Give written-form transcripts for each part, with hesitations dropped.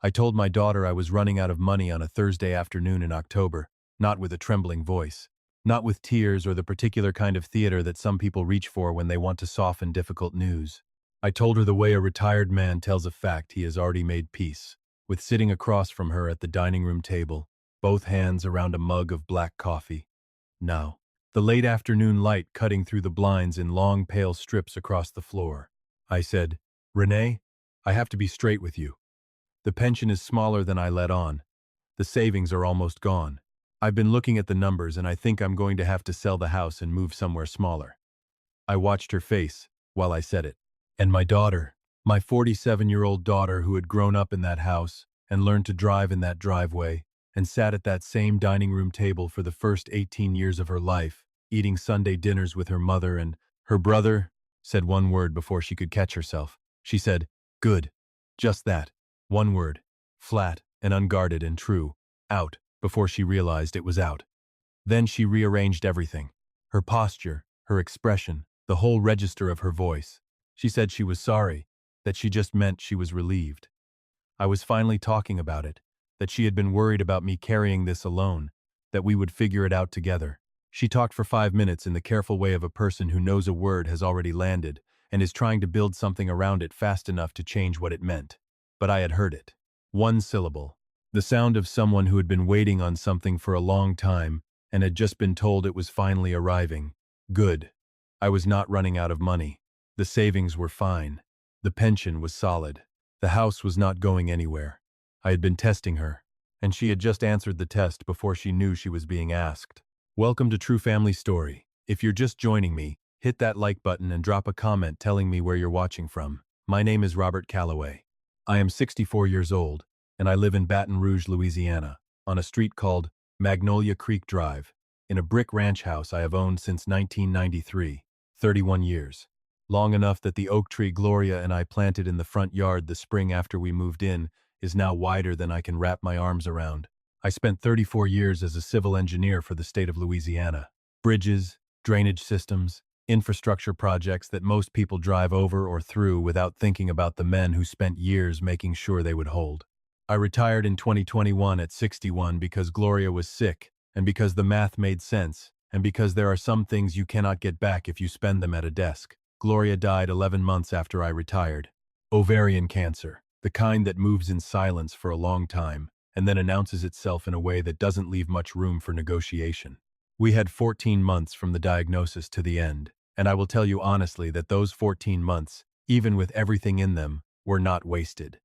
I told my daughter I was running out of money on a Thursday afternoon in October, not with a trembling voice, not with tears or the particular kind of theater that some people reach for when they want to soften difficult news. I told her the way a retired man tells a fact he has already made peace, with sitting across from her at the dining room table, both hands around a mug of black coffee. Now, the late afternoon light cutting through the blinds in long pale strips across the floor. I said, "Renee, I have to be straight with you. The pension is smaller than I let on. The savings are almost gone. I've been looking at the numbers and I think I'm going to have to sell the house and move somewhere smaller." I watched her face while I said it. And my daughter, my 47-year-old daughter who had grown up in that house and learned to drive in that driveway and sat at that same dining room table for the first 18 years of her life, eating Sunday dinners with her mother, and her brother said one word before she could catch herself. She said, "Good." Just that. One word. Flat and unguarded and true. Out, before she realized it was out. Then she rearranged everything. Her posture, her expression, the whole register of her voice. She said she was sorry, that she just meant she was relieved. I was finally talking about it, that she had been worried about me carrying this alone, that we would figure it out together. She talked for 5 minutes in the careful way of a person who knows a word has already landed and is trying to build something around it fast enough to change what it meant. But I had heard it. One syllable. The sound of someone who had been waiting on something for a long time and had just been told it was finally arriving. Good. I was not running out of money. The savings were fine. The pension was solid. The house was not going anywhere. I had been testing her, and she had just answered the test before she knew she was being asked. Welcome to True Family Story. If you're just joining me, hit that like button and drop a comment telling me where you're watching from. My name is Robert Calloway. I am 64 years old, and I live in Baton Rouge, Louisiana, on a street called Magnolia Creek Drive, in a brick ranch house I have owned since 1993, 31 years. Long enough that the oak tree Gloria and I planted in the front yard the spring after we moved in is now wider than I can wrap my arms around. I spent 34 years as a civil engineer for the state of Louisiana. Bridges, drainage systems, infrastructure projects that most people drive over or through without thinking about the men who spent years making sure they would hold. I retired in 2021 at 61 because Gloria was sick, and because the math made sense, and because there are some things you cannot get back if you spend them at a desk. Gloria died 11 months after I retired. Ovarian cancer, the kind that moves in silence for a long time, and then announces itself in a way that doesn't leave much room for negotiation. We had 14 months from the diagnosis to the end, and I will tell you honestly that those 14 months, even with everything in them, were not wasted.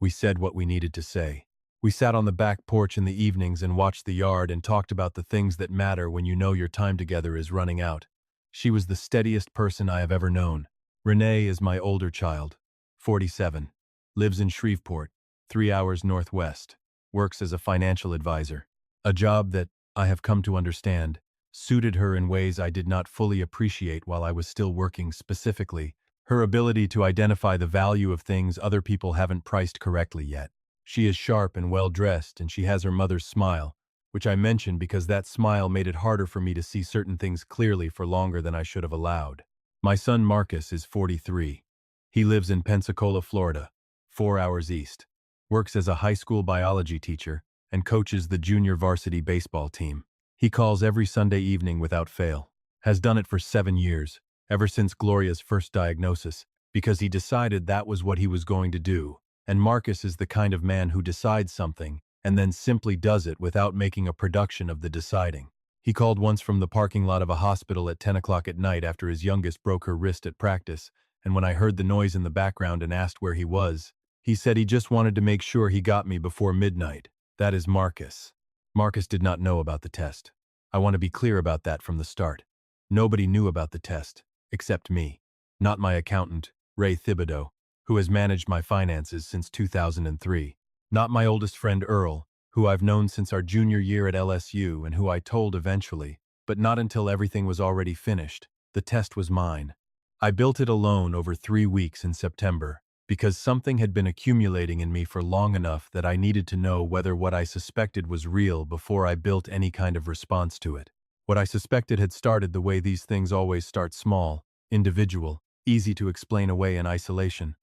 We said what we needed to say. We sat on the back porch in the evenings and watched the yard and talked about the things that matter when you know your time together is running out. She was the steadiest person I have ever known. Renee is my older child, 47, lives in Shreveport, 3 hours northwest, works as a financial advisor, a job that, I have come to understand, suited her in ways I did not fully appreciate while I was still working. Specifically, her ability to identify the value of things other people haven't priced correctly yet. She is sharp and well-dressed, and she has her mother's smile, which I mentioned because that smile made it harder for me to see certain things clearly for longer than I should have allowed. My son Marcus is 43. He lives in Pensacola, Florida, 4 hours east, works as a high school biology teacher, and coaches the junior varsity baseball team. He calls every Sunday evening without fail, has done it for 7 years, ever since Gloria's first diagnosis, because he decided that was what he was going to do, and Marcus is the kind of man who decides something and then simply does it without making a production of the deciding. He called once from the parking lot of a hospital at 10 o'clock at night after his youngest broke her wrist at practice, and when I heard the noise in the background and asked where he was, he said he just wanted to make sure he got me before midnight. That is Marcus. Marcus did not know about the test. I want to be clear about that from the start. Nobody knew about the test, except me. Not my accountant, Ray Thibodeau, who has managed my finances since 2003. Not my oldest friend Earl, who I've known since our junior year at LSU and who I told eventually, but not until everything was already finished. The test was mine. I built it alone over 3 weeks in September, because something had been accumulating in me for long enough that I needed to know whether what I suspected was real before I built any kind of response to it. What I suspected had started the way these things always start: small, individual, easy to explain away in isolation.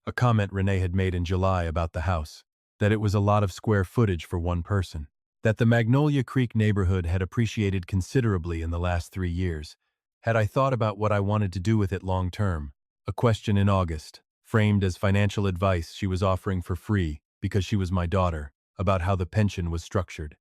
A comment Renee had made in July about the house. that it was a lot of square footage for one person, that the Magnolia Creek neighborhood had appreciated considerably in the last 3 years. Had I thought about what I wanted to do with it long term? A question in August, framed as financial advice she was offering for free because she was my daughter, about how the pension was structured.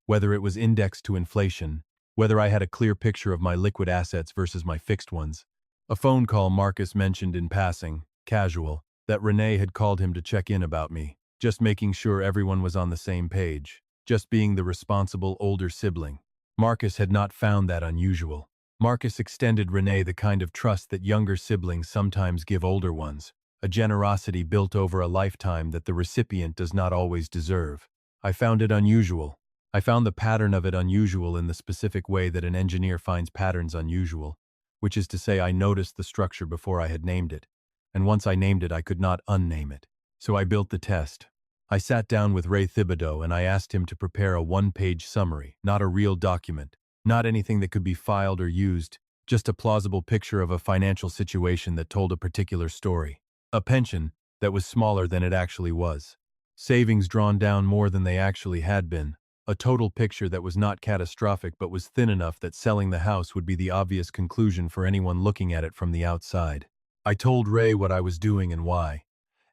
Whether it was indexed to inflation, whether I had a clear picture of my liquid assets versus my fixed ones. A phone call Marcus mentioned in passing, casual, that Renee had called him to check in about me, just making sure everyone was on the same page, just being the responsible older sibling. Marcus had not found that unusual. Marcus extended Renee the kind of trust that younger siblings sometimes give older ones, a generosity built over a lifetime that the recipient does not always deserve. I found it unusual. I found the pattern of it unusual in the specific way that an engineer finds patterns unusual, which is to say I noticed the structure before I had named it, and once I named it I could not unname it. So I built the test. I sat down with Ray Thibodeau and I asked him to prepare a one-page summary, not a real document, not anything that could be filed or used, just a plausible picture of a financial situation that told a particular story. A pension that was smaller than it actually was. Savings drawn down more than they actually had been. A total picture that was not catastrophic but was thin enough that selling the house would be the obvious conclusion for anyone looking at it from the outside. I told Ray what I was doing and why.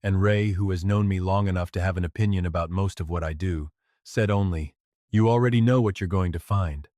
And Ray, who has known me long enough to have an opinion about most of what I do, said only, "You already know what you're going to find."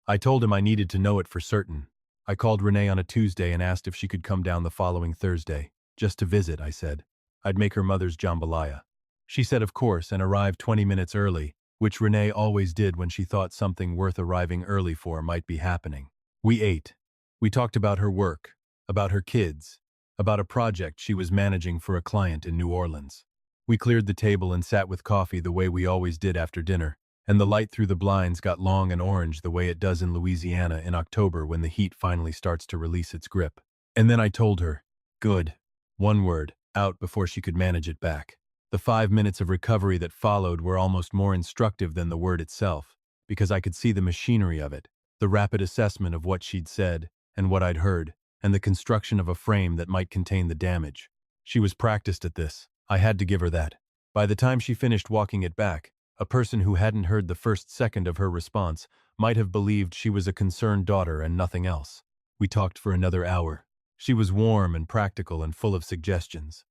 I told him I needed to know it for certain. I called Renee on a Tuesday and asked if she could come down the following Thursday. Just to visit, I said. I'd make her mother's jambalaya. She said of course and arrived 20 minutes early, which Renee always did when she thought something worth arriving early for might be happening. We ate. We talked about her work, about her kids, about a project she was managing for a client in New Orleans. We cleared the table and sat with coffee the way we always did after dinner, and the light through the blinds got long and orange the way it does in Louisiana in October when the heat finally starts to release its grip. And then I told her, "Good." One word, out before she could manage it back. The 5 minutes of recovery that followed were almost more instructive than the word itself, because I could see the machinery of it, the rapid assessment of what she'd said, and what I'd heard, and the construction of a frame that might contain the damage. She was practiced at this. I had to give her that. By the time she finished walking it back, a person who hadn't heard the first second of her response might have believed she was a concerned daughter and nothing else. We talked for another hour. She was warm and practical and full of suggestions.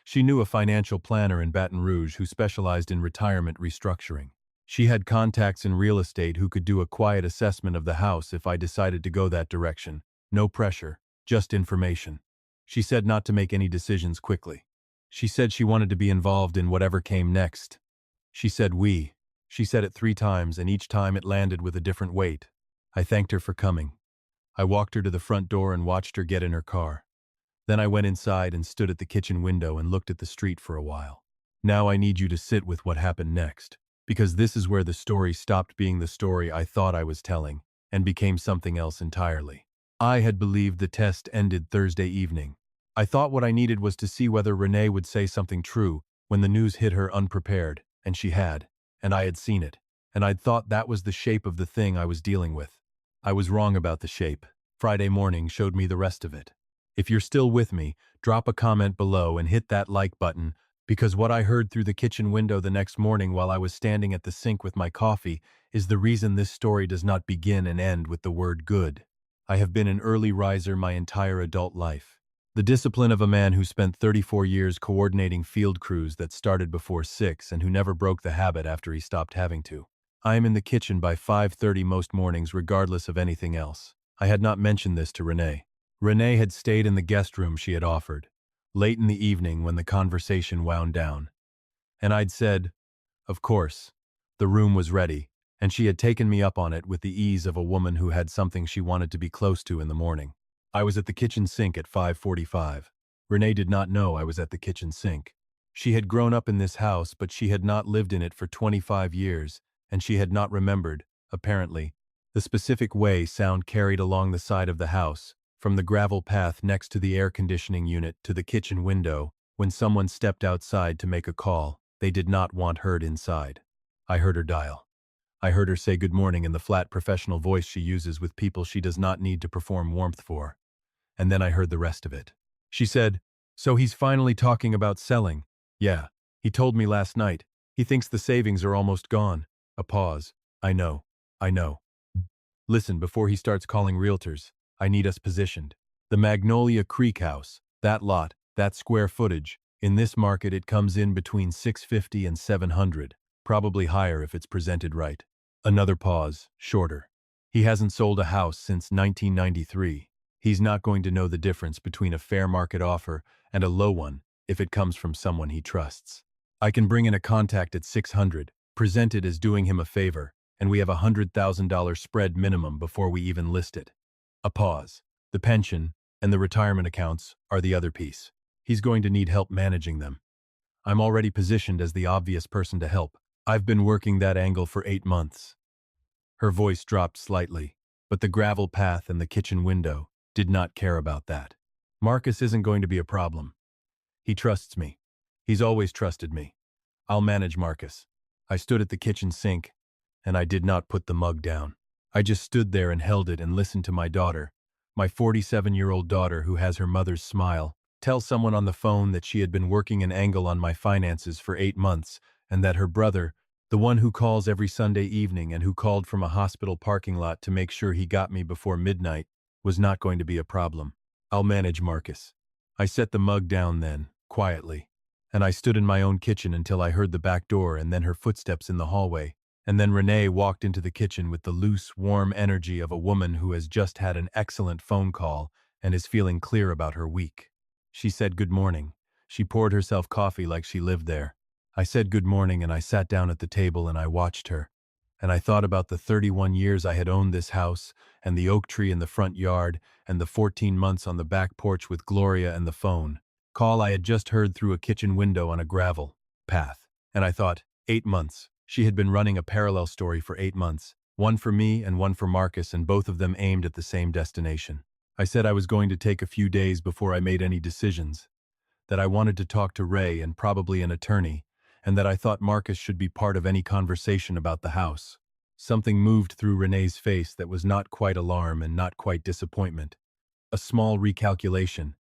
She knew a financial planner in Baton Rouge who specialized in retirement restructuring. She had contacts in real estate who could do a quiet assessment of the house if I decided to go that direction. No pressure, just information. She said not to make any decisions quickly. She said she wanted to be involved in whatever came next. She said we. She said it 3 times and each time it landed with a different weight. I thanked her for coming. I walked her to the front door and watched her get in her car. Then I went inside and stood at the kitchen window and looked at the street for a while. Now I need you to sit with what happened next, because this is where the story stopped being the story I thought I was telling and became something else entirely. I had believed the test ended Thursday evening. I thought what I needed was to see whether Renee would say something true when the news hit her unprepared, and she had, and I had seen it, and I'd thought that was the shape of the thing I was dealing with. I was wrong about the shape. Friday morning showed me the rest of it. If you're still with me, drop a comment below and hit that like button, because what I heard through the kitchen window the next morning while I was standing at the sink with my coffee is the reason this story does not begin and end with the word good. I have been an early riser my entire adult life. The discipline of a man who spent 34 years coordinating field crews that started before 6 and who never broke the habit after he stopped having to. I am in the kitchen by 5:30 most mornings regardless of anything else. I had not mentioned this to Renee. Renee had stayed in the guest room she had offered, late in the evening when the conversation wound down. And I'd said, of course, the room was ready, and she had taken me up on it with the ease of a woman who had something she wanted to be close to in the morning. I was at the kitchen sink at 5:45. Renee did not know I was at the kitchen sink. She had grown up in this house, but she had not lived in it for 25 years, and she had not remembered, apparently, the specific way sound carried along the side of the house, from the gravel path next to the air conditioning unit to the kitchen window, when someone stepped outside to make a call they did not want heard inside. I heard her dial. I heard her say good morning in the flat professional voice she uses with people she does not need to perform warmth for. And then I heard the rest of it. She said, "So he's finally talking about selling." "Yeah, he told me last night. He thinks the savings are almost gone. A pause. I know. I know. Listen, before he starts calling realtors, I need us positioned. The Magnolia Creek house, that lot, that square footage, in this market it comes in between 650 and 700, probably higher if it's presented right. Another pause, shorter. He hasn't sold a house since 1993. He's not going to know the difference between a fair market offer and a low one if it comes from someone he trusts. I can bring in a contact at 600, present it as doing him a favor, and we have a $100,000 spread minimum before we even list it. A pause. The pension and the retirement accounts are the other piece. He's going to need help managing them. I'm already positioned as the obvious person to help. I've been working that angle for 8 months. Her voice dropped slightly, but the gravel path and the kitchen window did not care about that. Marcus isn't going to be a problem. He trusts me. He's always trusted me. I'll manage Marcus. I stood at the kitchen sink, and I did not put the mug down. I just stood there and held it and listened to my daughter, my 47-year-old daughter who has her mother's smile, tell someone on the phone that she had been working an angle on my finances for 8 months and that her brother, the one who calls every Sunday evening and who called from a hospital parking lot to make sure he got me before midnight, was not going to be a problem. I'll manage Marcus. I set the mug down then, quietly, and I stood in my own kitchen until I heard the back door and then her footsteps in the hallway, and then Renee walked into the kitchen with the loose, warm energy of a woman who has just had an excellent phone call and is feeling clear about her week. She said good morning. She poured herself coffee like she lived there. I said good morning and I sat down at the table and I watched her. And I thought about the 31 years I had owned this house, and the oak tree in the front yard, and the 14 months on the back porch with Gloria and the phone call I had just heard through a kitchen window on a gravel path. And I thought, 8 months. She had been running a parallel story for 8 months, one for me and one for Marcus, and both of them aimed at the same destination. I said I was going to take a few days before I made any decisions, that I wanted to talk to Ray and probably an attorney, and that I thought Marcus should be part of any conversation about the house. Something moved through Renee's face that was not quite alarm and not quite disappointment. A small recalculation,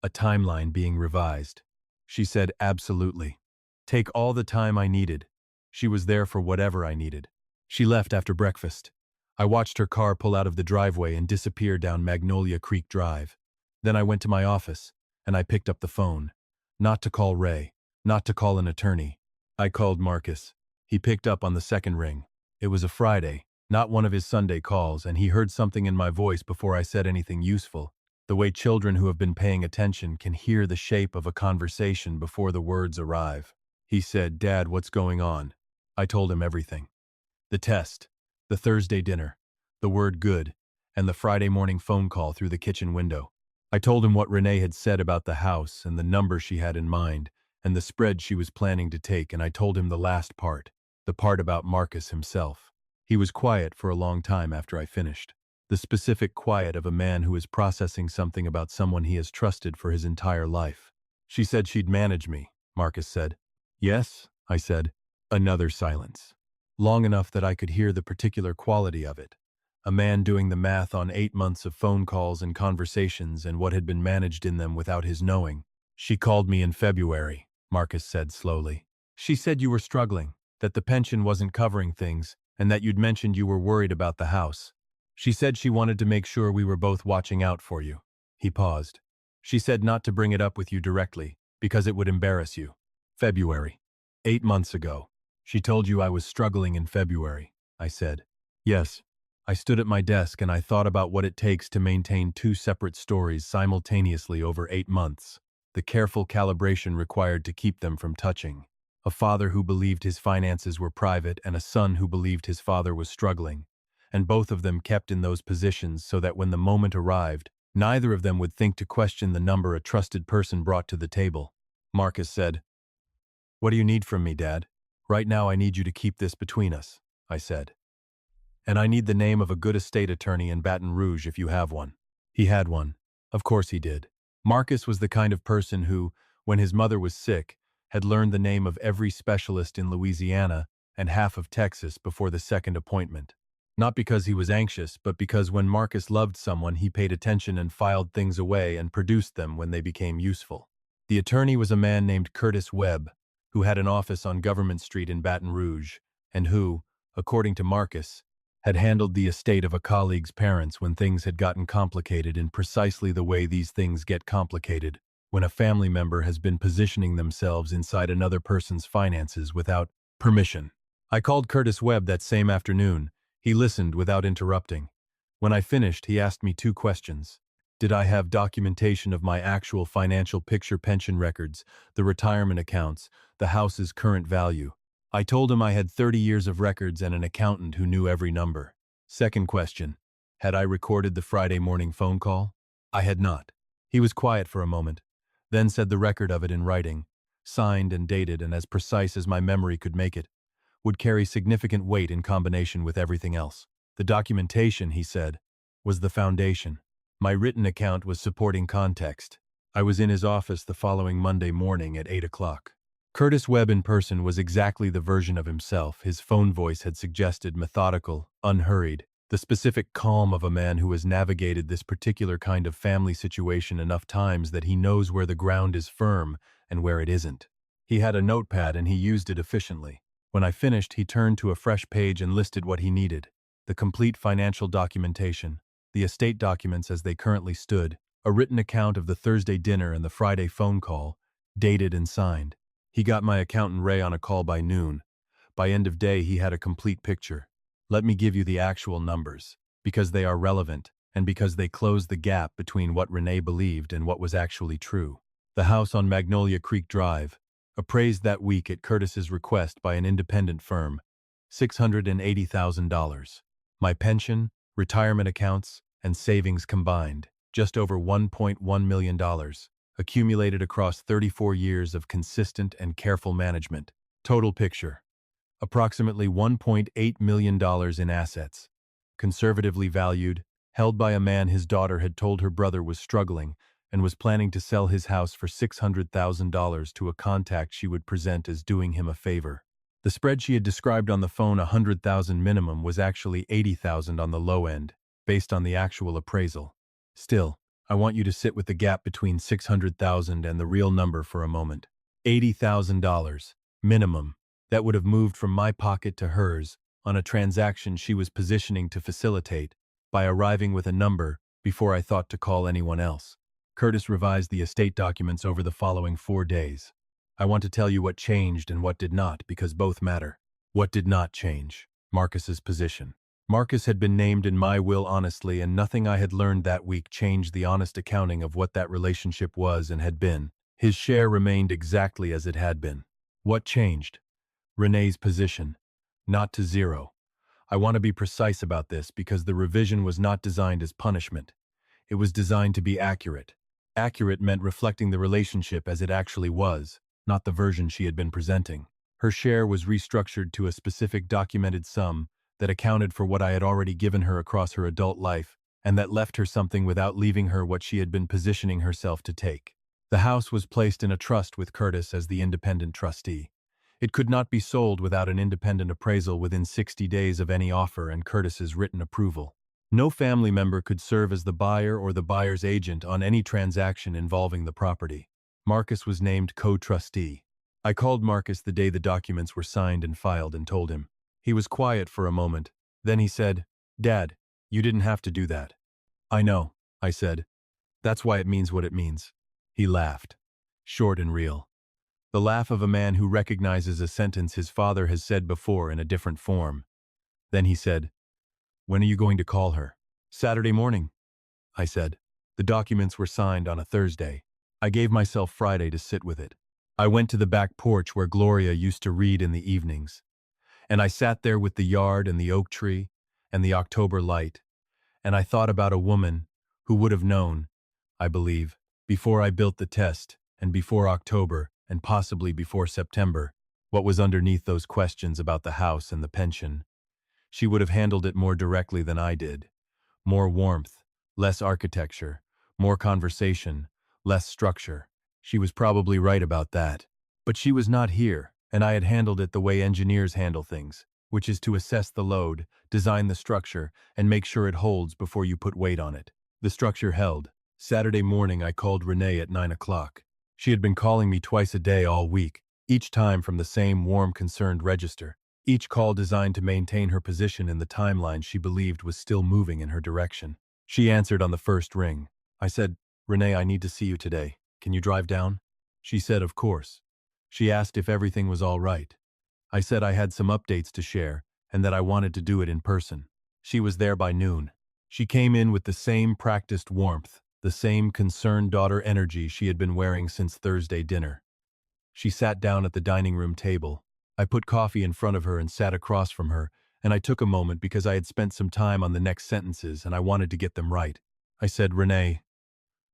a timeline being revised. She said absolutely. Take all the time I needed. She was there for whatever I needed. She left after breakfast. I watched her car pull out of the driveway and disappear down Magnolia Creek Drive. Then I went to my office, and I picked up the phone. Not to call Ray, not to call an attorney. I called Marcus. He picked up on the second ring. It was a Friday, not one of his Sunday calls, and he heard something in my voice before I said anything useful. The way children who have been paying attention can hear the shape of a conversation before the words arrive. He said, "Dad, what's going on?" I told him everything. The test, the Thursday dinner, the word good, and the Friday morning phone call through the kitchen window. I told him what Renee had said about the house and the number she had in mind, and the spread she was planning to take, and I told him the last part, the part about Marcus himself. He was quiet for a long time after I finished. The specific quiet of a man who is processing something about someone he has trusted for his entire life. She said she'd manage me, Marcus said. Yes, I said. Another silence. Long enough that I could hear the particular quality of it. A man doing the math on 8 months of phone calls and conversations and what had been managed in them without his knowing. She called me in February, Marcus said slowly. She said you were struggling, that the pension wasn't covering things, and that you'd mentioned you were worried about the house. She said she wanted to make sure we were both watching out for you. He paused. She said not to bring it up with you directly, because it would embarrass you. February. 8 months ago. She told you I was struggling in February, I said. Yes. I stood at my desk and I thought about what it takes to maintain 2 separate stories simultaneously over 8 months. The careful calibration required to keep them from touching. A father who believed his finances were private and a son who believed his father was struggling. And both of them kept in those positions so that when the moment arrived, neither of them would think to question the number a trusted person brought to the table. Marcus said, "What do you need from me, Dad?" "Right now I need you to keep this between us," I said. "And I need the name of a good estate attorney in Baton Rouge if you have one." He had one. Of course he did. Marcus was the kind of person who, when his mother was sick, had learned the name of every specialist in Louisiana and half of Texas before the second appointment. Not because he was anxious, but because when Marcus loved someone, he paid attention and filed things away and produced them when they became useful. The attorney was a man named Curtis Webb, who had an office on Government Street in Baton Rouge, and who, according to Marcus, had handled the estate of a colleague's parents when things had gotten complicated in precisely the way these things get complicated, when a family member has been positioning themselves inside another person's finances without permission. I called Curtis Webb that same afternoon. He listened without interrupting. When I finished, he asked me 2 questions. Did I have documentation of my actual financial picture, pension records, the retirement accounts, the house's current value? I told him I had 30 years of records and an accountant who knew every number. Second question, had I recorded the Friday morning phone call? I had not. He was quiet for a moment, then said the record of it in writing, signed and dated and as precise as my memory could make it, would carry significant weight in combination with everything else. The documentation, he said, was the foundation. My written account was supporting context. I was in his office the following Monday morning at 8 o'clock. Curtis Webb in person was exactly the version of himself his phone voice had suggested, methodical, unhurried, the specific calm of a man who has navigated this particular kind of family situation enough times that he knows where the ground is firm and where it isn't. He had a notepad and he used it efficiently. When I finished, he turned to a fresh page and listed what he needed: the complete financial documentation, the estate documents as they currently stood, a written account of the Thursday dinner and the Friday phone call, dated and signed. He got my accountant Ray on a call by noon. By end of day, he had a complete picture. Let me give you the actual numbers, because they are relevant, and because they close the gap between what Renee believed and what was actually true. The house on Magnolia Creek Drive, appraised that week at Curtis's request by an independent firm, $680,000. My pension, retirement accounts, and savings combined, just over $1.1 million, accumulated across 34 years of consistent and careful management. Total picture: approximately $1.8 million in assets, conservatively valued, held by a man his daughter had told her brother was struggling and was planning to sell his house for $600,000 to a contact she would present as doing him a favor. The spread she had described on the phone, $100,000 minimum, was actually $80,000 on the low end, based on the actual appraisal. Still, I want you to sit with the gap between $600,000 and the real number for a moment. $80,000, minimum, that would have moved from my pocket to hers on a transaction she was positioning to facilitate by arriving with a number before I thought to call anyone else. Curtis revised the estate documents over the following 4 days. I want to tell you what changed and what did not, because both matter. What did not change? Marcus's position. Marcus had been named in my will honestly, and nothing I had learned that week changed the honest accounting of what that relationship was and had been. His share remained exactly as it had been. What changed? Renee's position. Not to zero. I want to be precise about this because the revision was not designed as punishment. It was designed to be accurate. Accurate meant reflecting the relationship as it actually was, not the version she had been presenting. Her share was restructured to a specific documented sum that accounted for what I had already given her across her adult life, and that left her something without leaving her what she had been positioning herself to take. The house was placed in a trust with Curtis as the independent trustee. It could not be sold without an independent appraisal within 60 days of any offer and Curtis's written approval. No family member could serve as the buyer or the buyer's agent on any transaction involving the property. Marcus was named co-trustee. I called Marcus the day the documents were signed and filed and told him. He was quiet for a moment. Then he said, "Dad, you didn't have to do that." "I know," I said. "That's why it means what it means." He laughed, short and real. The laugh of a man who recognizes a sentence his father has said before in a different form. Then he said, "When are you going to call her?" "Saturday morning," I said. The documents were signed on a Thursday. I gave myself Friday to sit with it. I went to the back porch where Gloria used to read in the evenings, and I sat there with the yard and the oak tree and the October light, and I thought about a woman who would have known, I believe, before I built the test and before October and possibly before September, what was underneath those questions about the house and the pension. She would have handled it more directly than I did. More warmth, less architecture, more conversation, less structure. She was probably right about that. But she was not here, and I had handled it the way engineers handle things, which is to assess the load, design the structure, and make sure it holds before you put weight on it. The structure held. Saturday morning I called Renee at 9 o'clock. She had been calling me twice a day all week, each time from the same warm, concerned register. Each call designed to maintain her position in the timeline she believed was still moving in her direction. She answered on the first ring. I said, "Renee, I need to see you today. Can you drive down?" She said, "Of course." She asked if everything was all right. I said I had some updates to share and that I wanted to do it in person. She was there by noon. She came in with the same practiced warmth, the same concerned daughter energy she had been wearing since Thursday dinner. She sat down at the dining room table. I put coffee in front of her and sat across from her, and I took a moment because I had spent some time on the next sentences and I wanted to get them right. I said, "Renee,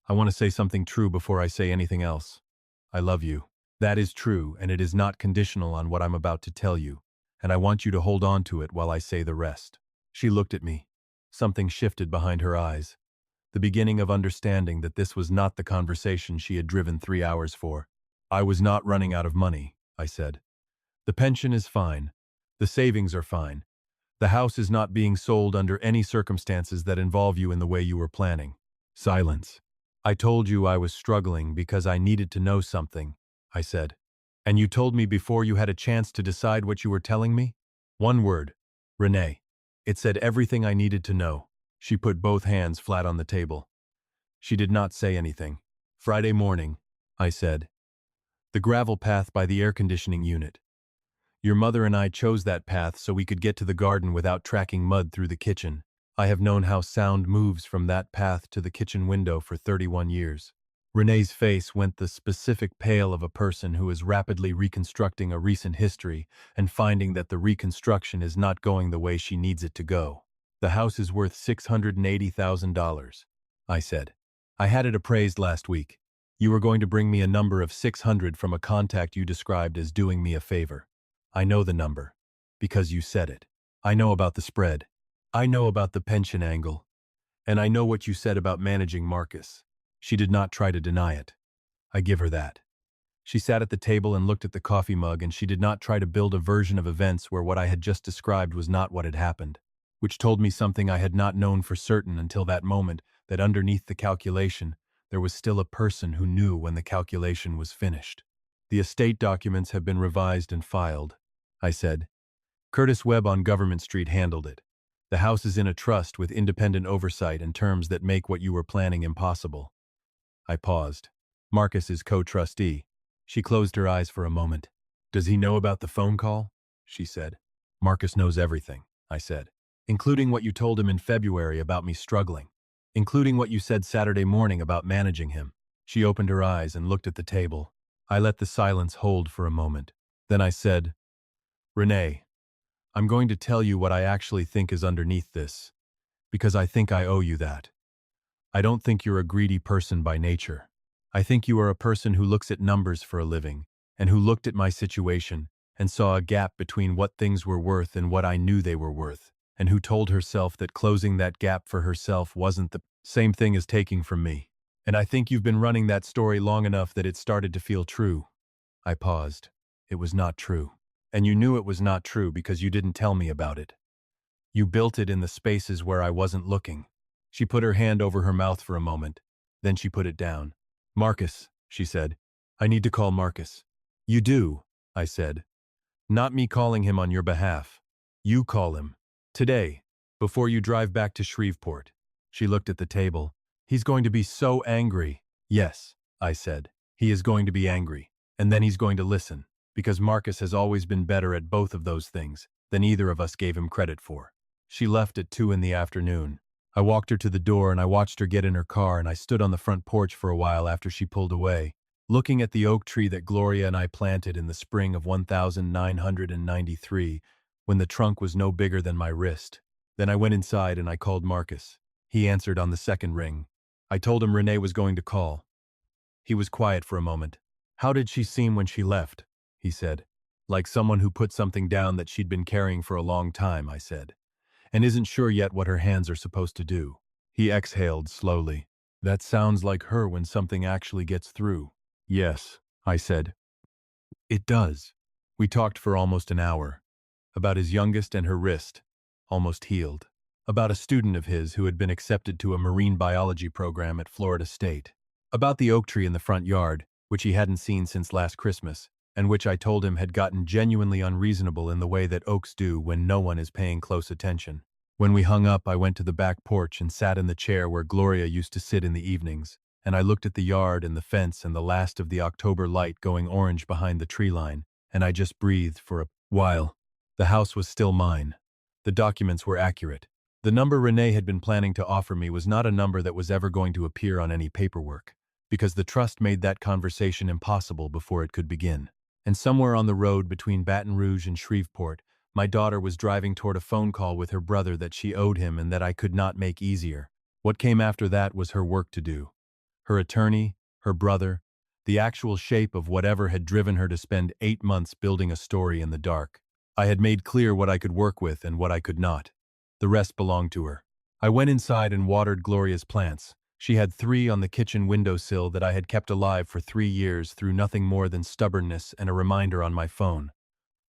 I want to say something true before I say anything else. I love you. That is true, and it is not conditional on what I'm about to tell you, and I want you to hold on to it while I say the rest." She looked at me. Something shifted behind her eyes. The beginning of understanding that this was not the conversation she had driven 3 hours for. "I was not running out of money," I said. "The pension is fine. The savings are fine. The house is not being sold under any circumstances that involve you in the way you were planning." Silence. "I told you I was struggling because I needed to know something," I said. "And you told me before you had a chance to decide what you were telling me?" One word. Renee. It said everything I needed to know. She put both hands flat on the table. She did not say anything. "Friday morning," I said. "The gravel path by the air conditioning unit. Your mother and I chose that path so we could get to the garden without tracking mud through the kitchen. I have known how sound moves from that path to the kitchen window for 31 years. Renee's face went the specific pale of a person who is rapidly reconstructing a recent history and finding that the reconstruction is not going the way she needs it to go. "The house is worth $680,000, I said. "I had it appraised last week. You were going to bring me a number of 600 from a contact you described as doing me a favor. I know the number, because you said it. I know about the spread. I know about the pension angle. And I know what you said about managing Marcus." She did not try to deny it. I give her that. She sat at the table and looked at the coffee mug, and she did not try to build a version of events where what I had just described was not what had happened, which told me something I had not known for certain until that moment, that underneath the calculation, there was still a person who knew when the calculation was finished. "The estate documents have been revised and filed," I said. "Curtis Webb on Government Street handled it. The house is in a trust with independent oversight and terms that make what you were planning impossible." I paused. "Marcus is co-trustee." She closed her eyes for a moment. "Does he know about the phone call?" she said. "Marcus knows everything," I said, "including what you told him in February about me struggling, including what you said Saturday morning about managing him." She opened her eyes and looked at the table. I let the silence hold for a moment. Then I said, "Renee, I'm going to tell you what I actually think is underneath this, because I think I owe you that. I don't think you're a greedy person by nature. I think you are a person who looks at numbers for a living, and who looked at my situation and saw a gap between what things were worth and what I knew they were worth, and who told herself that closing that gap for herself wasn't the same thing as taking from me. And I think you've been running that story long enough that it started to feel true." I paused. "It was not true. And you knew it was not true because you didn't tell me about it. You built it in the spaces where I wasn't looking." She put her hand over her mouth for a moment. Then she put it down. "Marcus," she said. "I need to call Marcus." "You do," I said. "Not me calling him on your behalf. You call him. Today, before you drive back to Shreveport." She looked at the table. "He's going to be so angry." "Yes," I said. "He is going to be angry. And then he's going to listen, because Marcus has always been better at both of those things than either of us gave him credit for." She left at 2 in the afternoon. I walked her to the door and I watched her get in her car, and I stood on the front porch for a while after she pulled away, looking at the oak tree that Gloria and I planted in the spring of 1993, when the trunk was no bigger than my wrist. Then I went inside and I called Marcus. He answered on the second ring. I told him Renee was going to call. He was quiet for a moment. "How did she seem when she left?" he said. "Like someone who put something down that she'd been carrying for a long time," I said, "and isn't sure yet what her hands are supposed to do." He exhaled slowly. "That sounds like her when something actually gets through." "Yes," I said. "It does." We talked for almost an hour. About his youngest and her wrist, almost healed. About a student of his who had been accepted to a marine biology program at Florida State. About the oak tree in the front yard, which he hadn't seen since last Christmas, and which I told him had gotten genuinely unreasonable in the way that oaks do when no one is paying close attention. When we hung up, I went to the back porch and sat in the chair where Gloria used to sit in the evenings, and I looked at the yard and the fence and the last of the October light going orange behind the tree line, and I just breathed for a while. The house was still mine. The documents were accurate. The number Renee had been planning to offer me was not a number that was ever going to appear on any paperwork, because the trust made that conversation impossible before it could begin. And somewhere on the road between Baton Rouge and Shreveport, my daughter was driving toward a phone call with her brother that she owed him and that I could not make easier. What came after that was her work to do. Her attorney, her brother, the actual shape of whatever had driven her to spend 8 months building a story in the dark. I had made clear what I could work with and what I could not. The rest belonged to her. I went inside and watered Gloria's plants. She had 3 on the kitchen windowsill that I had kept alive for 3 years through nothing more than stubbornness and a reminder on my phone.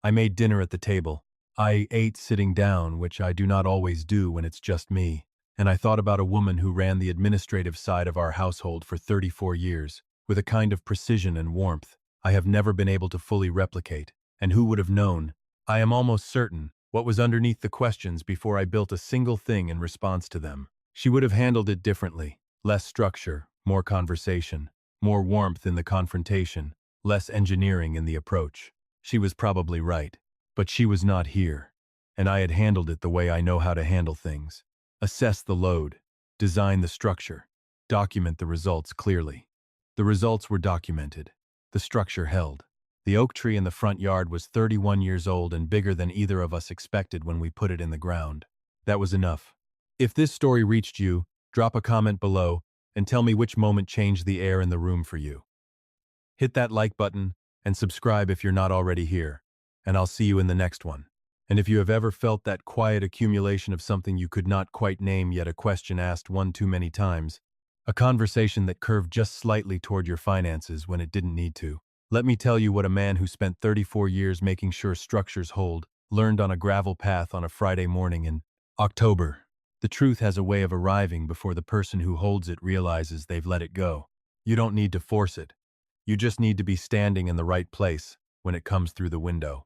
I made dinner at the table. I ate sitting down, which I do not always do when it's just me, and I thought about a woman who ran the administrative side of our household for 34 years, with a kind of precision and warmth I have never been able to fully replicate, and who would have known, I am almost certain, what was underneath the questions before I built a single thing in response to them. She would have handled it differently. Less structure, more conversation, more warmth in the confrontation, less engineering in the approach. She was probably right, but she was not here, and I had handled it the way I know how to handle things. Assess the load, design the structure, document the results clearly. The results were documented. The structure held. The oak tree in the front yard was 31 years old and bigger than either of us expected when we put it in the ground. That was enough. If this story reached you, drop a comment below and tell me which moment changed the air in the room for you. Hit that like button and subscribe if you're not already here, and I'll see you in the next one. And if you have ever felt that quiet accumulation of something you could not quite name yet a question asked one too many times, a conversation that curved just slightly toward your finances when it didn't need to, let me tell you what a man who spent 34 years making sure structures hold learned on a gravel path on a Friday morning in October. The truth has a way of arriving before the person who holds it realizes they've let it go. You don't need to force it. You just need to be standing in the right place when it comes through the window.